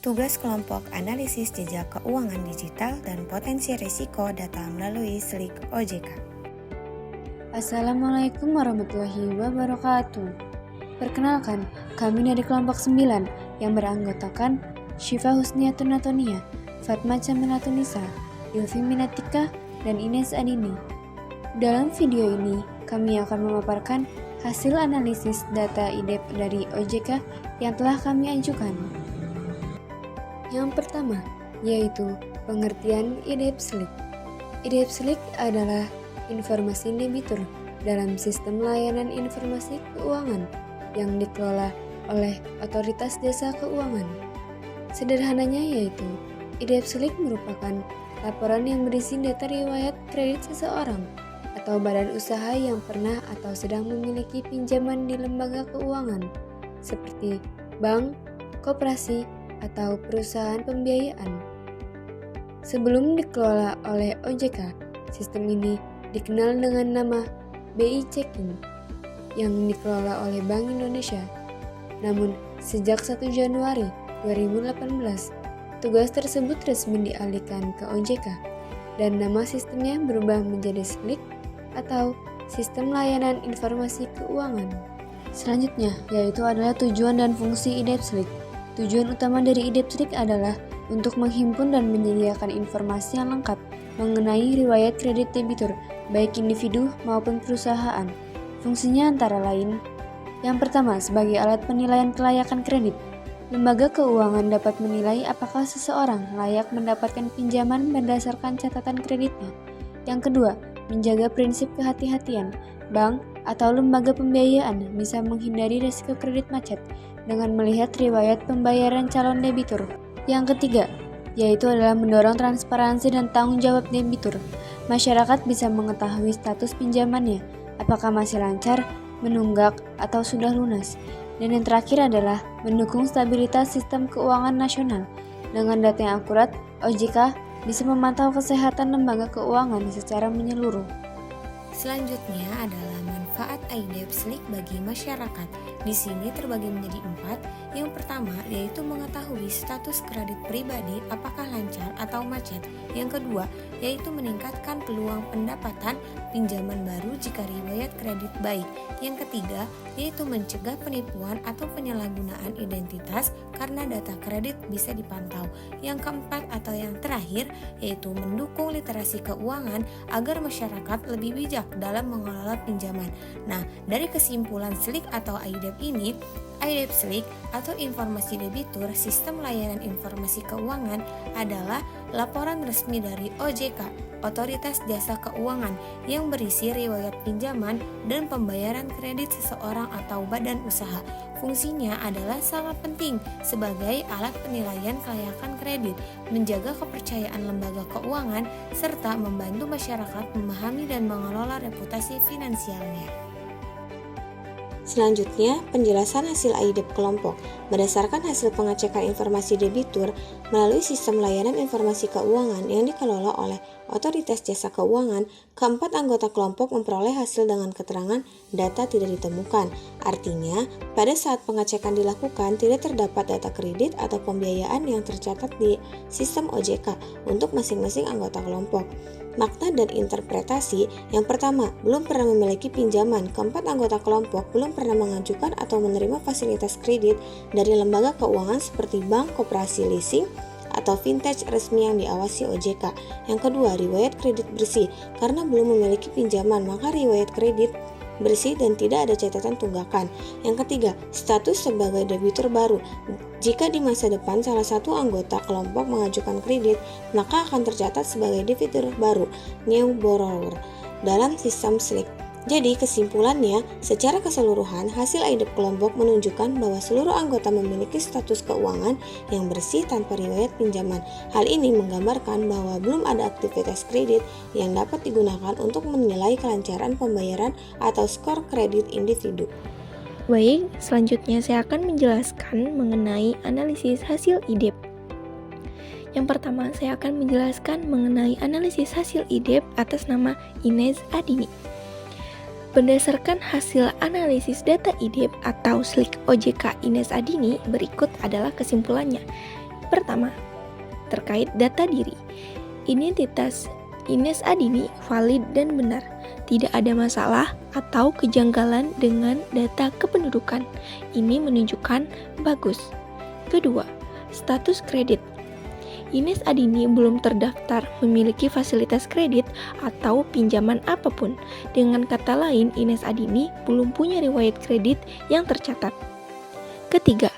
Tugas kelompok analisis jejak keuangan digital dan potensi risiko data melalui SLIK OJK. Assalamualaikum warahmatullahi wabarakatuh. Perkenalkan, kami dari kelompok 9 yang beranggotakan Syifa Husniatun Natonia, Fatma Caminatunisa, Ilfi Minatika, dan Ines Adini. Dalam video ini, kami akan memaparkan hasil analisis data IDEP dari OJK yang telah kami ajukan. Yang pertama, yaitu pengertian IDEP SLIK. IDEP SLIK adalah informasi debitur dalam sistem layanan informasi keuangan yang dikelola oleh Otoritas Jasa Keuangan. Sederhananya yaitu, IDEP SLIK merupakan laporan yang berisi data riwayat kredit seseorang atau badan usaha yang pernah atau sedang memiliki pinjaman di lembaga keuangan seperti bank, koperasi, atau perusahaan pembiayaan. Sebelum dikelola oleh OJK, sistem ini dikenal dengan nama BI Checking yang dikelola oleh Bank Indonesia. Namun, sejak 1 Januari 2018, tugas tersebut resmi dialihkan ke OJK dan nama sistemnya berubah menjadi SLIK atau Sistem Layanan Informasi Keuangan. Selanjutnya, yaitu adalah tujuan dan fungsi IDEP SLIK. Tujuan utama dari IDEP SLIK adalah untuk menghimpun dan menyediakan informasi yang lengkap mengenai riwayat kredit debitur, baik individu maupun perusahaan. Fungsinya antara lain, yang pertama sebagai alat penilaian kelayakan kredit. Lembaga keuangan dapat menilai apakah seseorang layak mendapatkan pinjaman berdasarkan catatan kreditnya. Yang kedua, menjaga prinsip kehati-hatian. Bank atau lembaga pembiayaan bisa menghindari risiko kredit macet dengan melihat riwayat pembayaran calon debitur. Yang ketiga, yaitu adalah mendorong transparansi dan tanggung jawab debitur. Masyarakat bisa mengetahui status pinjamannya, apakah masih lancar, menunggak, atau sudah lunas. Dan yang terakhir adalah mendukung stabilitas sistem keuangan nasional. Dengan data yang akurat, OJK bisa memantau kesehatan lembaga keuangan secara menyeluruh. Selanjutnya adalah manfaat IDEP SLIK bagi masyarakat. Di sini terbagi menjadi 4. Yang pertama yaitu mengetahui status kredit pribadi apakah lancar atau macet. Yang kedua yaitu meningkatkan peluang pendapatan pinjaman baru jika riwayat kredit baik. Yang ketiga yaitu mencegah penipuan atau penyalahgunaan identitas karena data kredit bisa dipantau. Yang keempat atau yang terakhir yaitu mendukung literasi keuangan agar masyarakat lebih bijak dalam mengelola pinjaman. Nah, dari kesimpulan SLIK atau IDEP ini, IDEP SLIK atau Informasi Debitur Sistem Layanan Informasi Keuangan adalah laporan resmi dari OJK, Otoritas Jasa Keuangan, yang berisi riwayat pinjaman dan pembayaran kredit seseorang atau badan usaha. Fungsinya adalah sangat penting sebagai alat penilaian kelayakan kredit, menjaga kepercayaan lembaga keuangan, serta membantu masyarakat memahami dan mengelola reputasi finansialnya. Selanjutnya, penjelasan hasil IDEP kelompok berdasarkan hasil pengecekan informasi debitur melalui sistem layanan informasi keuangan yang dikelola oleh Otoritas Jasa Keuangan. Keempat anggota kelompok memperoleh hasil dengan keterangan data tidak ditemukan. Artinya, pada saat pengecekan dilakukan tidak terdapat data kredit atau pembiayaan yang tercatat di sistem OJK untuk masing-masing anggota kelompok. Makna dan interpretasi. Yang pertama, belum pernah memiliki pinjaman. Keempat anggota kelompok belum pernah mengajukan atau menerima fasilitas kredit dari lembaga keuangan seperti bank, koperasi, leasing, atau vintage resmi yang diawasi OJK. Yang kedua, riwayat kredit bersih. Karena belum memiliki pinjaman, maka riwayat kredit bersih dan tidak ada catatan tunggakan. Yang ketiga, status sebagai debitur baru. Jika di masa depan salah satu anggota kelompok mengajukan kredit, maka akan tercatat sebagai debitur baru, new borrower, dalam sistem SLIK. Jadi kesimpulannya, secara keseluruhan hasil IDEP kelompok menunjukkan bahwa seluruh anggota memiliki status keuangan yang bersih tanpa riwayat pinjaman. Hal ini menggambarkan bahwa belum ada aktivitas kredit yang dapat digunakan untuk menilai kelancaran pembayaran atau skor kredit individu. Baik, selanjutnya saya akan menjelaskan mengenai analisis hasil IDEP. Yang pertama, saya akan menjelaskan mengenai analisis hasil IDEP atas nama Ines Adini. Berdasarkan hasil analisis data IDEP atau SLIK OJK Ines Adini, berikut adalah kesimpulannya. Pertama, terkait data diri. Identitas Ines Adini valid dan benar. Tidak ada masalah atau kejanggalan dengan data kependudukan. Ini menunjukkan bagus. Kedua, status kredit. Ines Adini belum terdaftar memiliki fasilitas kredit atau pinjaman apapun. Dengan kata lain, Ines Adini belum punya riwayat kredit yang tercatat. Ketiga,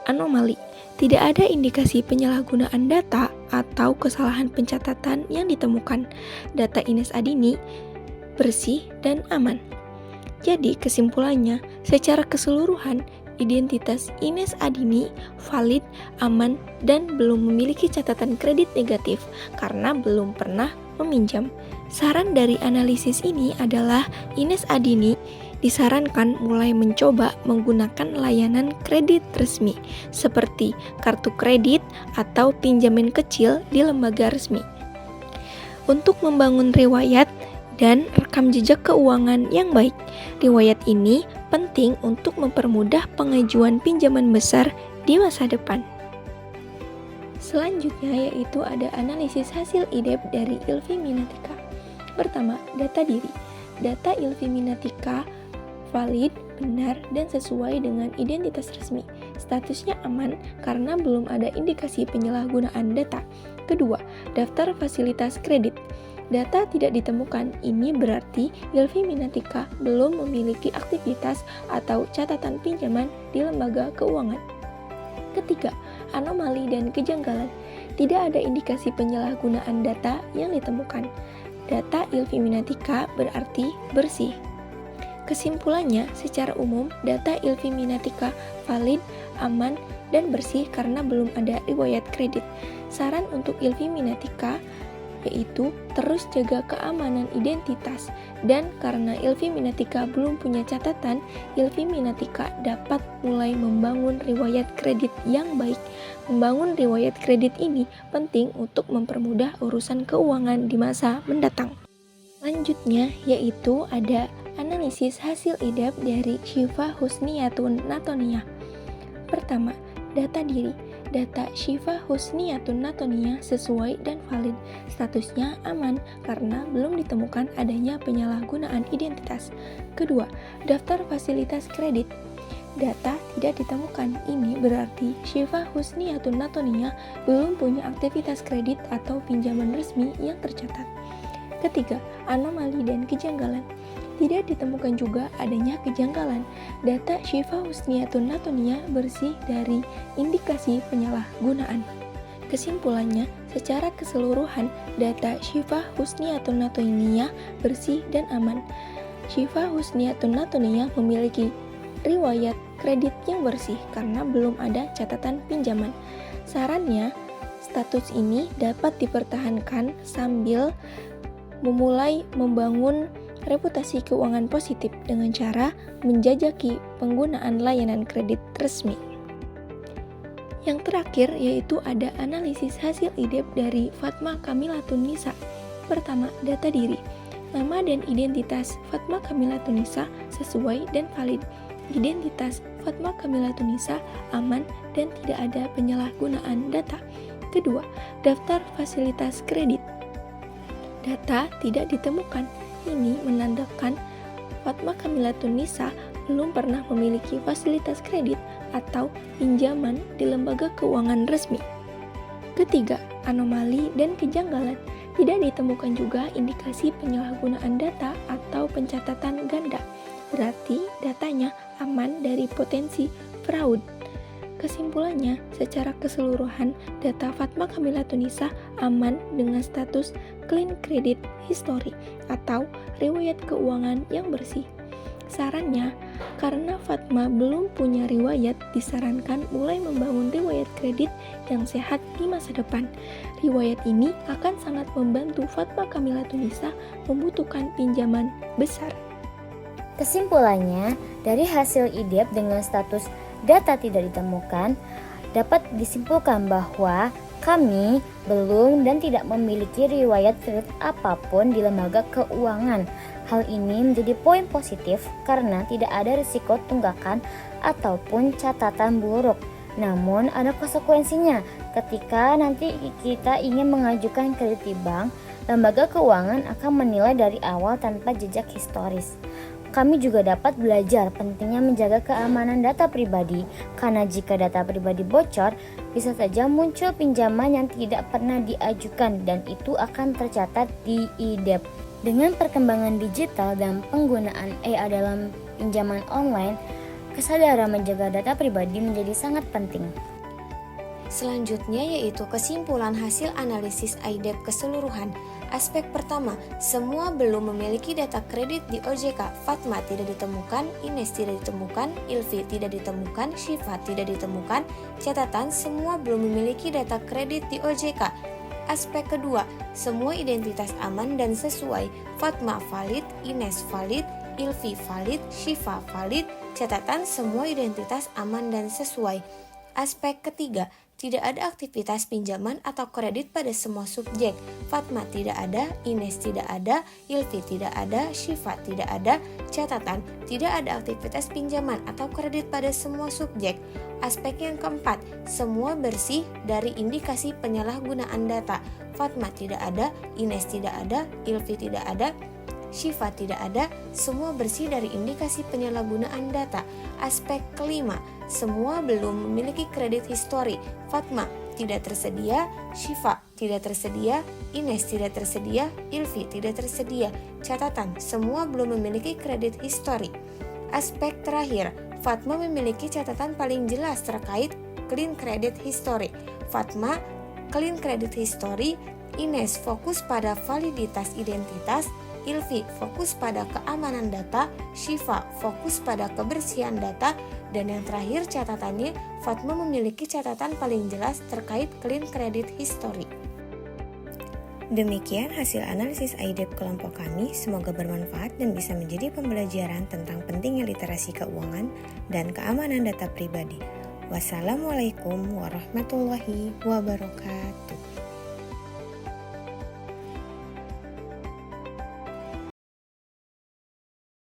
anomali. Tidak ada indikasi penyalahgunaan data atau kesalahan pencatatan yang ditemukan. Data Ines Adini bersih dan aman. Jadi kesimpulannya, secara keseluruhan identitas Ines Adini valid, aman, dan belum memiliki catatan kredit negatif karena belum pernah meminjam. Saran dari analisis ini adalah Ines Adini disarankan mulai mencoba menggunakan layanan kredit resmi seperti kartu kredit atau pinjaman kecil di lembaga resmi. Untuk membangun riwayat dan rekam jejak keuangan yang baik, riwayat ini penting untuk mempermudah pengajuan pinjaman besar di masa depan. Selanjutnya yaitu ada analisis hasil IDEP dari Ilvi Minatika. Pertama, data diri. Data Ilvi Minatika valid, benar, dan sesuai dengan identitas resmi. Statusnya aman karena belum ada indikasi penyalahgunaan data. Kedua, daftar fasilitas kredit. Data tidak ditemukan, ini berarti Ilvi Minatika belum memiliki aktivitas atau catatan pinjaman di lembaga keuangan. Ketiga, anomali dan kejanggalan. Tidak ada indikasi penyalahgunaan data yang ditemukan. Data Ilvi Minatika berarti bersih. Kesimpulannya, secara umum, data Ilvi Minatika valid, aman, dan bersih karena belum ada riwayat kredit. Saran untuk Ilvi Minatika yaitu terus jaga keamanan identitas, dan karena Ilvi Minatika belum punya catatan, Ilvi Minatika dapat mulai membangun riwayat kredit yang baik. Membangun riwayat kredit ini penting untuk mempermudah urusan keuangan di masa mendatang. Selanjutnya yaitu ada analisis hasil IDEP dari Syifa Husniyatun Natonia. Pertama, data diri. Data Syifa Husniyatun Natonia sesuai dan valid. Statusnya aman karena belum ditemukan adanya penyalahgunaan identitas. Kedua, daftar fasilitas kredit. Data tidak ditemukan. Ini berarti Syifa Husniyatun Natonia belum punya aktivitas kredit atau pinjaman resmi yang tercatat. Ketiga, anomali dan kejanggalan. Tidak ditemukan juga adanya kejanggalan. Data Syifa Husniyatun Natonia bersih dari indikasi penyalahgunaan. Kesimpulannya, secara keseluruhan data Syifa Husniyatun Natonia bersih dan aman. Syifa Husniyatun Natonia memiliki riwayat kredit yang bersih karena belum ada catatan pinjaman. Sarannya, status ini dapat dipertahankan sambil memulai membangun reputasi keuangan positif dengan cara menjajaki penggunaan layanan kredit resmi. Yang terakhir yaitu ada analisis hasil IDEP dari Fatma Kamilatun Nisa. Pertama, data diri. Nama dan identitas Fatma Kamilatun Nisa sesuai dan valid. Identitas Fatma Kamilatun Nisa aman dan tidak ada penyalahgunaan data. Kedua, daftar fasilitas kredit. Data tidak ditemukan. Ini menandakan Fatma Kamilatun Nisa belum pernah memiliki fasilitas kredit atau pinjaman di lembaga keuangan resmi. Ketiga, anomali dan kejanggalan. Tidak ditemukan juga indikasi penyalahgunaan data atau pencatatan ganda. Berarti datanya aman dari potensi fraud. Kesimpulannya, secara keseluruhan data Fatma Kamilatun Nisa aman dengan status clean credit history atau riwayat keuangan yang bersih. Sarannya, karena Fatma belum punya riwayat, disarankan mulai membangun riwayat kredit yang sehat di masa depan. Riwayat ini akan sangat membantu Fatma Kamilatun Nisa membutuhkan pinjaman besar. Kesimpulannya, dari hasil IDEP dengan status data tidak ditemukan, dapat disimpulkan bahwa kami belum dan tidak memiliki riwayat kredit apapun di lembaga keuangan. Hal ini menjadi poin positif karena tidak ada risiko tunggakan ataupun catatan buruk. Namun ada konsekuensinya ketika nanti kita ingin mengajukan kredit di bank, lembaga keuangan akan menilai dari awal tanpa jejak historis. Kami juga dapat belajar pentingnya menjaga keamanan data pribadi, karena jika data pribadi bocor, bisa saja muncul pinjaman yang tidak pernah diajukan dan itu akan tercatat di IDEP. Dengan perkembangan digital dan penggunaan AI dalam pinjaman online, kesadaran menjaga data pribadi menjadi sangat penting. Selanjutnya yaitu kesimpulan hasil analisis IDEP keseluruhan. Aspek pertama, semua belum memiliki data kredit di OJK. Fatma tidak ditemukan, Ines tidak ditemukan, Ilvi tidak ditemukan, Syifa tidak ditemukan. Catatan, semua belum memiliki data kredit di OJK. Aspek kedua, semua identitas aman dan sesuai. Fatma valid, Ines valid, Ilvi valid, Syifa valid. Catatan, semua identitas aman dan sesuai. Aspek ketiga, tidak ada aktivitas pinjaman atau kredit pada semua subjek. Fatma tidak ada, Ines tidak ada, Ilvi tidak ada, Syifa tidak ada. Catatan, tidak ada aktivitas pinjaman atau kredit pada semua subjek. Aspek yang keempat, semua bersih dari indikasi penyalahgunaan data. Fatma tidak ada, Ines tidak ada, Ilvi tidak ada, Syifa tidak ada, semua bersih dari indikasi penyalahgunaan data. Aspek kelima, semua belum memiliki kredit histori. Fatma tidak tersedia, Syifa tidak tersedia, Ines tidak tersedia, Ilvi tidak tersedia. Catatan, semua belum memiliki kredit histori. Aspek terakhir, Fatma memiliki catatan paling jelas terkait clean credit history. Fatma clean credit history, Ines fokus pada validitas identitas, Ilvi fokus pada keamanan data, Syifa fokus pada kebersihan data, dan yang terakhir catatannya, Fatma memiliki catatan paling jelas terkait clean credit history. Demikian hasil analisis IDEP kelompok kami, semoga bermanfaat dan bisa menjadi pembelajaran tentang pentingnya literasi keuangan dan keamanan data pribadi. Wassalamualaikum warahmatullahi wabarakatuh.